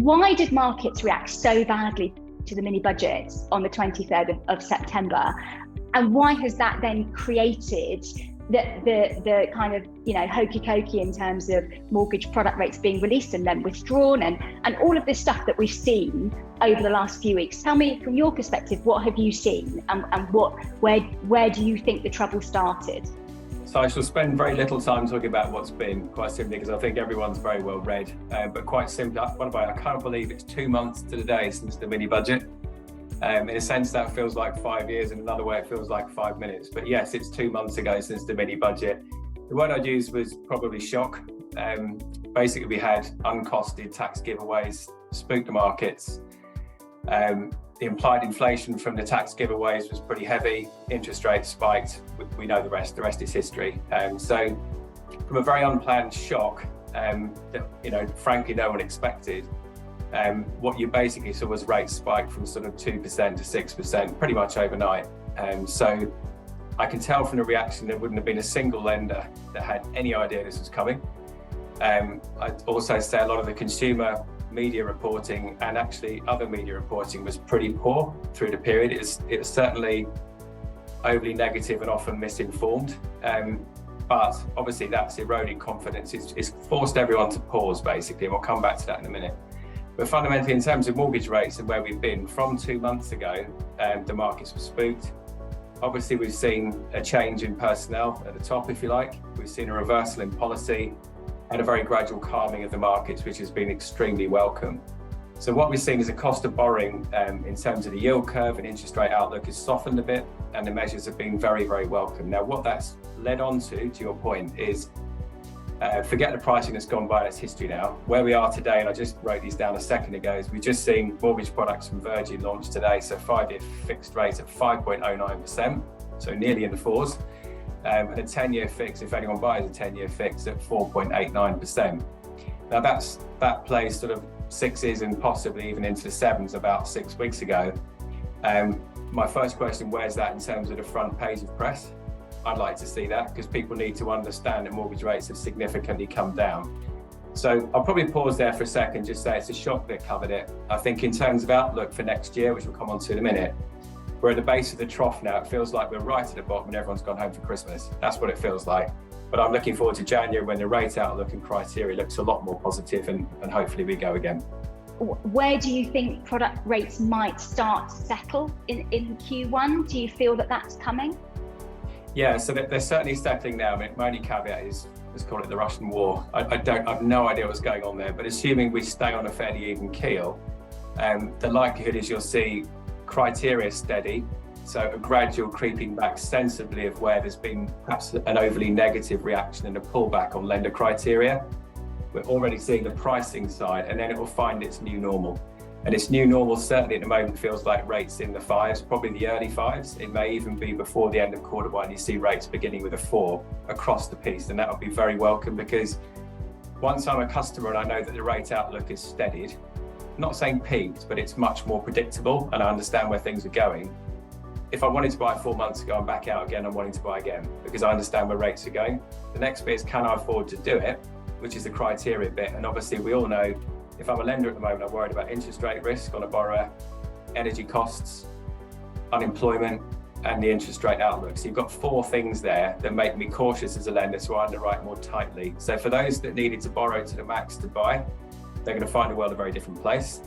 Why did markets react so badly to the mini budget on the 23rd of September? And why has that then created the kind of, hokey cokey in terms of mortgage product rates being released and then withdrawn and all of this stuff that we've seen over the last few weeks? Tell me from your perspective, what have you seen and where do you think the trouble started? So I shall spend very little time talking about what's been, quite simply, because I think everyone's very well read. But quite simply, I can't believe it's 2 months to the day since the mini budget. In a sense, that feels like 5 years. In another way, it feels like 5 minutes. But yes, it's 2 months ago since the mini budget. The word I'd use was probably shock. Basically, we had uncosted tax giveaways, spooked the markets. The implied inflation from the tax giveaways was pretty heavy. Interest rates spiked. We know the rest. The rest is history. So, from a very unplanned shock that frankly no one expected, what you basically saw was rates spike from sort of 2% to 6% pretty much overnight. So, I can tell from the reaction there wouldn't have been a single lender that had any idea this was coming. I'd also say a lot of the consumer media reporting and actually other media reporting was pretty poor through the period. It was certainly overly negative and often misinformed, but obviously that's eroding confidence. It's forced everyone to pause basically, and we'll come back to that in a minute. But fundamentally, in terms of mortgage rates and where we've been from 2 months ago, the markets were spooked. Obviously, we've seen a change in personnel at the top, if you like. We've seen a reversal in policy and a very gradual calming of the markets, which has been extremely welcome. So what we're seeing is the cost of borrowing in terms of the yield curve and interest rate outlook has softened a bit, and the measures have been very, very welcome. Now, what that's led on to your point, is forget the pricing that's gone by in its history now. Where we are today, and I just wrote these down a second ago, is we've just seen mortgage products from Virgin launched today, so 5-year fixed rates at 5.09%, so nearly in the fours. And a 10-year fix, if anyone buys a 10-year fix, at 4.89%. Now that plays sort of sixes and possibly even into the sevens about 6 weeks ago. My first question, where's that in terms of the front page of press? I'd like to see that, because people need to understand that mortgage rates have significantly come down. So I'll probably pause there for a second, just say it's a shock that covered it. I think in terms of outlook for next year, which we'll come on to in a minute, we're at the base of the trough now. It feels like we're right at the bottom and everyone's gone home for Christmas. That's what it feels like. But I'm looking forward to January, when the rate outlook and criteria looks a lot more positive, and hopefully we go again. Where do you think product rates might start to settle in Q1? Do you feel that that's coming? Yeah, so they're certainly settling now. I mean, my only caveat is, let's call it the Russian war. I've no idea what's going on there, but assuming we stay on a fairly even keel, the likelihood is you'll see criteria steady, so a gradual creeping back sensibly of where there's been perhaps an overly negative reaction and a pullback on lender criteria. We're already seeing the pricing side, and then it will find its new normal. And its new normal certainly at the moment feels like rates in the fives, probably the early fives. It may even be before the end of quarter one, you see rates beginning with a 4 across the piece, and that would be very welcome, because once I'm a customer and I know that the rate outlook is steadied, not saying peaked, but it's much more predictable and I understand where things are going. If I wanted to buy 4 months ago and back out again, I'm wanting to buy again because I understand where rates are going. The next bit is, can I afford to do it, which is the criteria bit. And obviously we all know, if I'm a lender at the moment, I'm worried about interest rate risk on a borrower, energy costs, unemployment, and the interest rate outlook. So you've got 4 things there that make me cautious as a lender, so I underwrite more tightly. So for those that needed to borrow to the max to buy, they're going to find the world a very different place.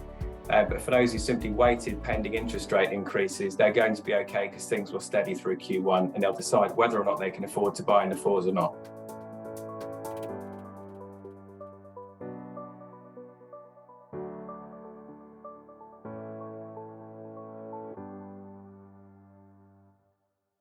But for those who simply waited pending interest rate increases, they're going to be okay, because things will steady through Q1 and they'll decide whether or not they can afford to buy in the fours or not.